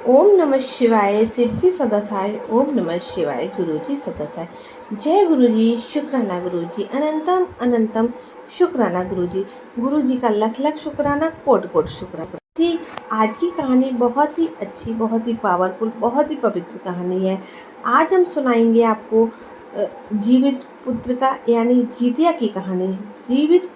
ओम नमः शिवाय। शिवजी सदासाय। ओम नमः शिवाय। गुरुजी सदासाय। जय गुरुजी। शुक्राना गुरुजी। अनंतम अनंतम शुक्राना गुरुजी। गुरुजी का लख लख शुक्राना, कोट कोट शुक्राना। थी आज की कहानी बहुत ही अच्छी, बहुत ही पावरफुल, बहुत ही पवित्र कहानी है। आज हम सुनाएंगे आपको जीवित पुत्र का यानी जीतिया की कहानी। जीवित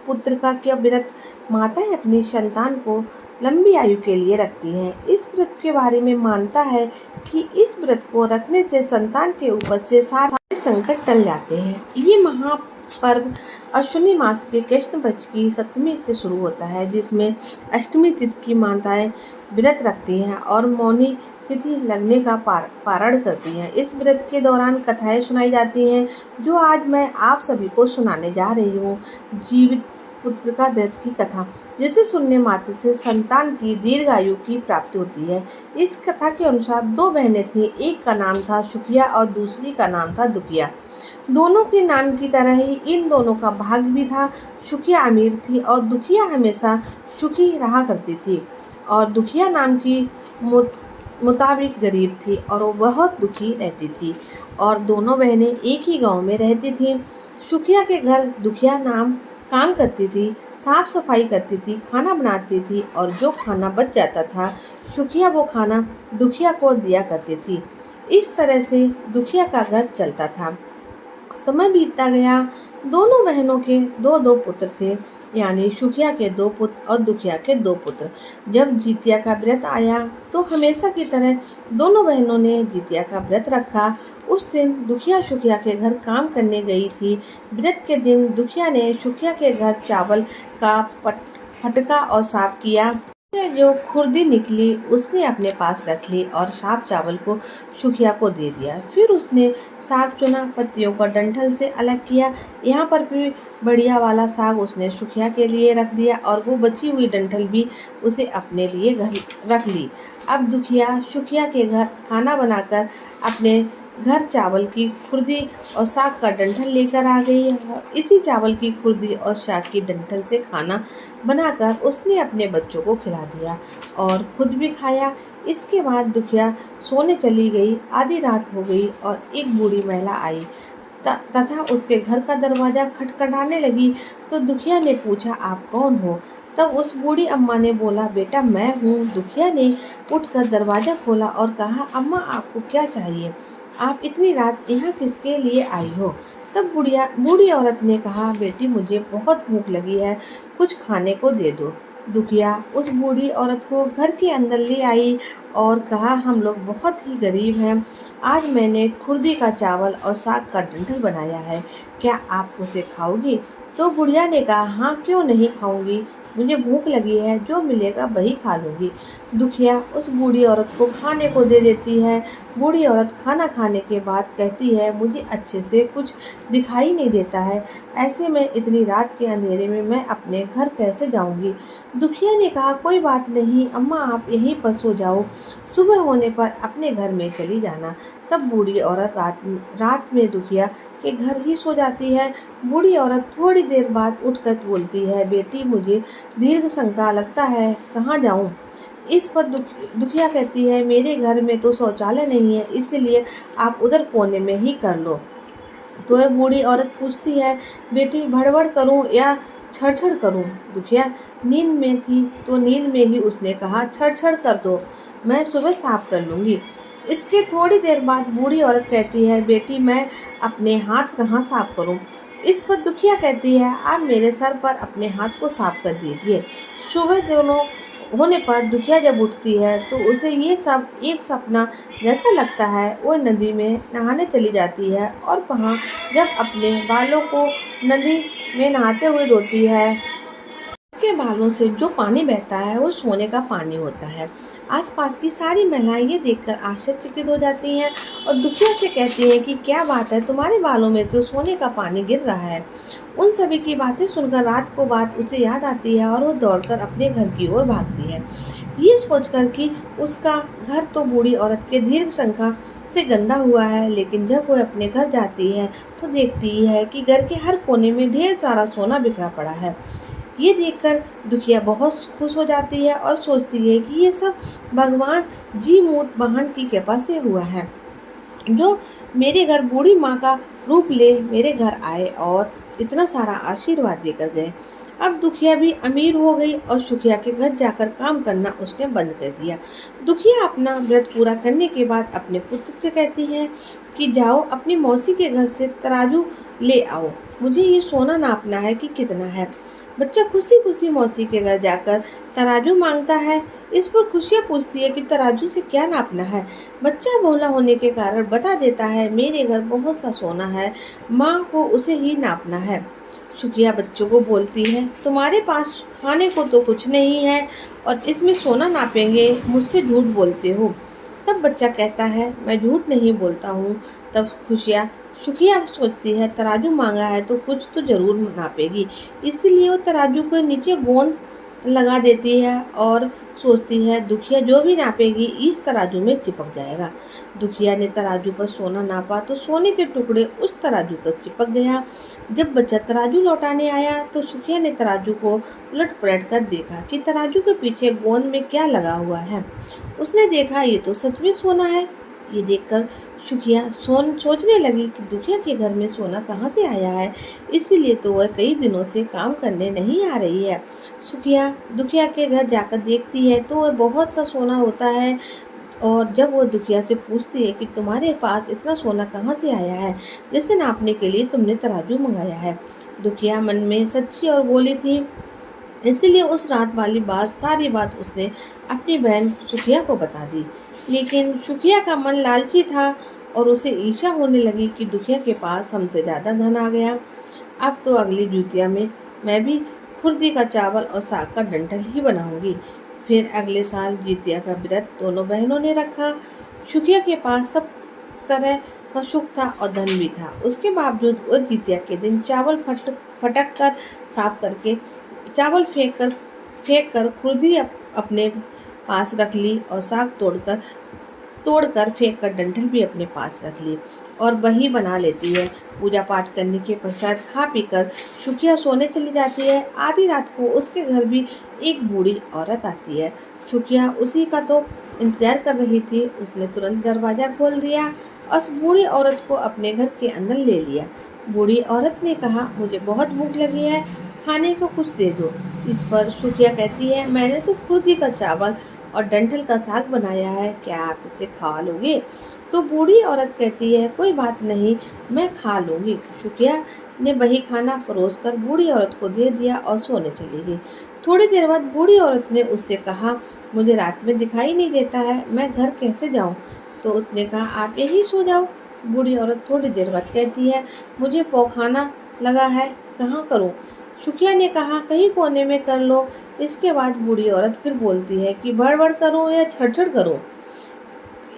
पुत्र का क्या व्रत माताएं अपनी संतान को लंबी आयु के लिए रखती हैं। इस व्रत के बारे में मानता है कि इस व्रत को रखने से संतान के ऊपर से सारे संकट टल जाते हैं। ये महापर्व अश्विनी मास के कृष्ण पक्ष की सप्तमी से शुरू होता है, जिसमें अष्टमी तिथि की माताएं व्रत रखती हैं और मौनी तिथि लगने का पारण करती हैं। इस व्रत के दौरान कथाएं सुनाई जाती हैं, जो आज मैं आप सभी को सुनाने जा रही हूँ। जीवित पुत्र का व्रत की कथा, जिसे सुनने मात्र से संतान की दीर्घायु की प्राप्ति होती है। इस कथा के अनुसार दो बहनें थीं, एक का नाम था सुखिया और दूसरी का नाम था दुखिया। दोनों के नाम की तरह ही इन दोनों का भाग्य भी था। सुखिया अमीर थी और दुखिया हमेशा सुखी रहा करती थी, और दुखिया नाम की मुताबिक गरीब थी और वो बहुत दुखी रहती थी। और दोनों बहनें एक ही गांव में रहती थीं। सुखिया के घर दुखिया नाम काम करती थी, साफ सफाई करती थी, खाना बनाती थी, और जो खाना बच जाता था सुखिया वो खाना दुखिया को दिया करती थी। इस तरह से दुखिया का घर चलता था। समय बीतता गया। दोनों बहनों के दो दो पुत्र थे, यानी सुखिया के दो पुत्र और दुखिया के दो पुत्र। जब जितिया का व्रत आया तो हमेशा की तरह दोनों बहनों ने जितिया का व्रत रखा। उस दिन दुखिया सुखिया के घर काम करने गई थी। व्रत के दिन दुखिया ने सुखिया के घर चावल का फटका और साफ किया। जो खुर्दी निकली उसने अपने पास रख ली और साफ चावल को सुखिया को दे दिया। फिर उसने साग चुना, पत्तियों को डंठल से अलग किया। यहाँ पर भी बढ़िया वाला साग उसने सुखिया के लिए रख दिया और वो बची हुई डंठल भी उसे अपने लिए घर रख ली। अब दुखिया सुखिया के घर खाना बनाकर अपने घर चावल की खुर्दी और साग का डंठल लेकर आ गई। इसी चावल की खुर्दी और साग की डंठल से खाना बनाकर उसने अपने बच्चों को खिला दिया और खुद भी खाया। इसके बाद दुखिया सोने चली गई। आधी रात हो गई और एक बूढ़ी महिला आई तथा उसके घर का दरवाजा खटखटाने लगी। तो दुखिया ने पूछा, आप कौन हो? तब उस बूढ़ी अम्मा ने बोला, बेटा मैं हूँ। दुखिया ने उठकर दरवाजा खोला और कहा, अम्मा आपको क्या चाहिए? आप इतनी रात यहाँ किसके लिए आई हो? तब बूढ़ी औरत ने कहा, बेटी मुझे बहुत भूख लगी है, कुछ खाने को दे दो। दुखिया उस बूढ़ी औरत को घर के अंदर ले आई और कहा, हम लोग बहुत ही गरीब हैं। आज मैंने खुर्दी का चावल और साग का डंठल बनाया है, क्या आप उसे खाओगी? तो बुढ़िया ने कहा, हाँ क्यों नहीं खाऊंगी, मुझे भूख लगी है, जो मिलेगा वही खा लूँगी। दुखिया उस बूढ़ी औरत को खाने को दे देती है। बूढ़ी औरत खाना खाने के बाद कहती है, मुझे अच्छे से कुछ दिखाई नहीं देता है, ऐसे में इतनी रात के अंधेरे में मैं अपने घर कैसे जाऊंगी? दुखिया ने कहा, कोई बात नहीं अम्मा, आप यहीं पर सो जाओ, सुबह होने पर अपने घर में चली जाना। तब बूढ़ी औरत रात में दुखिया के घर ही सो जाती है। बूढ़ी औरत थोड़ी देर बाद उठकर बोलती है, बेटी मुझे दीर्घ शंका लगता है, कहाँ जाऊँ? इस पर दुखिया कहती है, मेरे घर में तो शौचालय नहीं है, इसलिए आप उधर कोने में ही कर लो। तो वह बूढ़ी औरत पूछती है, बेटी भड़बड़ करूं या छड़छड़ करूं? दुखिया नींद में थी तो नींद में ही उसने कहा, छड़छड़ कर दो, मैं सुबह साफ कर लूँगी। इसके थोड़ी देर बाद बूढ़ी औरत कहती है, बेटी मैं अपने हाथ कहाँ साफ करूं? इस पर दुखिया कहती है, आप मेरे सर पर अपने हाथ को साफ कर दीजिए। सुबह दोनों होने पर दुखिया जब उठती है तो उसे ये सब एक सपना जैसा लगता है। वो नदी में नहाने चली जाती है और वहाँ जब अपने बालों को नदी में नहाते हुए धोती है, उसके बालों से जो पानी बहता है वो सोने का पानी होता है। आसपास की सारी महिलाएं ये देखकर आश्चर्यचकित हो जाती हैं और दुखिया से कहती हैं कि क्या बात है, तुम्हारे बालों में तो सोने का पानी गिर रहा है। उन सभी की बातें सुनकर रात को बात उसे याद आती है और वो दौड़कर अपने घर की ओर भागती है, ये सोचकर कि उसका घर तो बूढ़ी औरत के दीर्घ शंका से गंदा हुआ है। लेकिन जब वो अपने घर जाती है तो देखती है कि घर के हर कोने में ढेर सारा सोना बिखरा पड़ा है। ये देखकर दुखिया बहुत खुश हो जाती है और सोचती है कि ये सब भगवान जी मूत वाहन की कृपा से हुआ है, जो मेरे घर बूढ़ी माँ का रूप ले मेरे घर आए और इतना सारा आशीर्वाद देकर गए। अब दुखिया भी अमीर हो गई और सुखिया के घर जाकर काम करना उसने बंद कर दिया। दुखिया अपना व्रत पूरा करने के बाद अपने पुत्र से कहती है कि जाओ अपनी मौसी के घर से तराजू ले आओ, मुझे ये सोना नापना है कि कितना है। बच्चा खुशी खुशी मौसी के घर जाकर तराजू मांगता है। इस पर खुशियाँ पूछती है कि तराजू से क्या नापना है। बच्चा भोला होने के कारण बता देता है, मेरे घर बहुत सा सोना है, माँ को उसे ही नापना है। शुक्रिया बच्चों को बोलती है, तुम्हारे पास खाने को तो कुछ नहीं है और इसमें सोना नापेंगे, मुझसे झूठ बोलते हो। तब बच्चा कहता है, मैं झूठ नहीं बोलता हूँ। तब खुशियाँ शुक्रिया सोचती है, तराजू मांगा है तो कुछ तो जरूर नापेगी, इसीलिए वो तराजू को नीचे गोंद लगा देती है और सोचती है दुखिया जो भी नापेगी इस तराजू में चिपक जाएगा। दुखिया ने तराजू पर सोना नापा तो सोने के टुकड़े उस तराजू पर चिपक गया। जब बच्चा तराजू लौटाने आया तो सुखिया ने तराजू को उलट पलट कर देखा कि तराजू के पीछे गोंद में क्या लगा हुआ है। उसने देखा ये तो सच में सोना है। ये देखकर सुखिया सोचने लगी कि दुखिया के घर में सोना कहाँ से आया है, इसीलिए तो वह कई दिनों से काम करने नहीं आ रही है। सुखिया दुखिया के घर जाकर देखती है तो वह बहुत सा सोना होता है और जब वो दुखिया से पूछती है कि तुम्हारे पास इतना सोना कहाँ से आया है जिसे नापने के लिए तुमने तराजू मंगाया है। दुखिया मन में सच्ची और बोली थी, इसलिए उस रात वाली सारी बात उसने अपनी बहन सुखिया को बता दी। लेकिन सुखिया का मन लालची था और उसे ईर्ष्या होने लगी कि दुखिया के पास हमसे ज़्यादा धन आ गया। अब तो अगली जुतिया में मैं भी खुर्दी का चावल और साग का डंठल ही बनाऊंगी। फिर अगले साल जितिया का व्रत दोनों बहनों ने रखा। सुखिया के पास सब तरह का सुख था और धन भी था। उसके बावजूद वो जितिया के दिन चावल फटक कर साफ करके चावल फेंक कर खुर्दी अपने पास रख ली और साग तोड़कर फेंक कर डंठल भी अपने पास रख ली और वही बना लेती है। पूजा पाठ करने के पश्चात खा पीकर सुखिया सोने चली जाती है। आधी रात को उसके घर भी एक बूढ़ी औरत आती है। सुखिया उसी का तो इंतजार कर रही थी। उसने तुरंत दरवाजा खोल दिया और उस बूढ़ी औरत को अपने घर के अंदर ले लिया। बूढ़ी औरत ने कहा, मुझे बहुत भूख लगी है, खाने को कुछ दे दो। इस पर सुखिया कहती है, मैंने तो खुर्दी का चावल और डंठल का साग बनाया है, क्या आप इसे खा लोगे? तो बूढ़ी औरत कहती है, कोई बात नहीं, मैं खा लूँगी। सुखिया ने वही खाना परोस कर बूढ़ी औरत को दे दिया और सोने चली गई। थोड़ी देर बाद बूढ़ी औरत ने उससे कहा, मुझे रात में दिखाई नहीं देता है, मैं घर कैसे जाऊँ? तो उसने कहा, आप यहीं सो जाओ। बूढ़ी औरत थोड़ी देर बाद कहती है, मुझे पौखाना लगा है, कहाँ करूँ? सुखिया ने कहा, कहीं कोने में कर लो। इसके बाद बूढ़ी औरत फिर बोलती है कि बड़बड़ करूं या छड़छड़ करूं।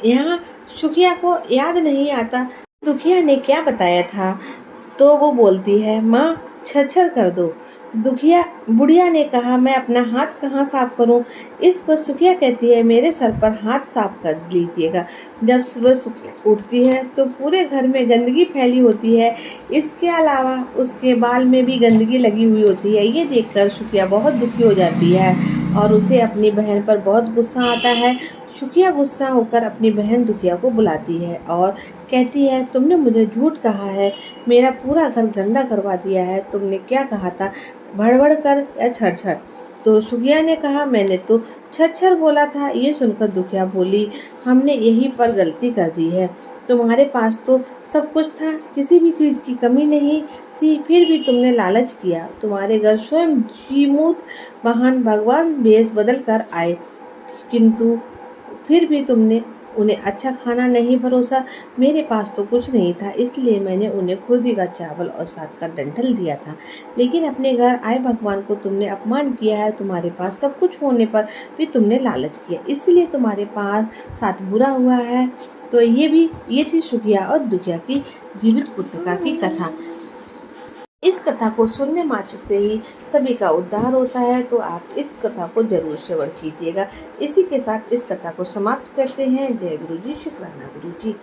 यहाँ सुखिया को याद नहीं आता दुखिया ने क्या बताया था, तो वो बोलती है, माँ छड़छड़ कर दो। बुढ़िया ने कहा, मैं अपना हाथ कहाँ साफ करूं? इस पर सुखिया कहती है, मेरे सर पर हाथ साफ कर लीजिएगा। जब सुबह उठती है तो पूरे घर में गंदगी फैली होती है, इसके अलावा उसके बाल में भी गंदगी लगी हुई होती है। ये देखकर सुखिया बहुत दुखी हो जाती है और उसे अपनी बहन पर बहुत गुस्सा आता है। सुखिया गुस्सा होकर अपनी बहन दुखिया को बुलाती है और कहती है, तुमने मुझे झूठ कहा है, मेरा पूरा घर गंदा करवा दिया है, तुमने क्या कहा था, भड़बड़ कर या छड़छड़? तो सुखिया ने कहा, मैंने तो छड़छड़ बोला था। ये सुनकर दुखिया बोली, हमने यहीं पर गलती कर दी है, तुम्हारे पास तो सब कुछ था, किसी भी चीज़ की कमी नहीं थी, फिर भी तुमने लालच किया। तुम्हारे घर स्वयं जीमूत वाहन भगवान भेष बदल कर आए, किंतु फिर भी तुमने उन्हें अच्छा खाना नहीं परोसा। मेरे पास तो कुछ नहीं था, इसलिए मैंने उन्हें खुर्दी का चावल और साग का डंठल दिया था, लेकिन अपने घर आए भगवान को तुमने अपमान किया है। तुम्हारे पास सब कुछ होने पर भी तुमने लालच किया, इसलिए तुम्हारे पास साथ बुरा हुआ है। तो ये थी सुखिया और दुखिया की जीवित पुत्रिका की कथा। इस कथा को सुनने मात्र से ही सभी का उद्धार होता है, तो आप इस कथा को जरूर श्रवण कीजिएगा। इसी के साथ इस कथा को समाप्त करते हैं। जय गुरु जी, शुक्राना गुरु जी।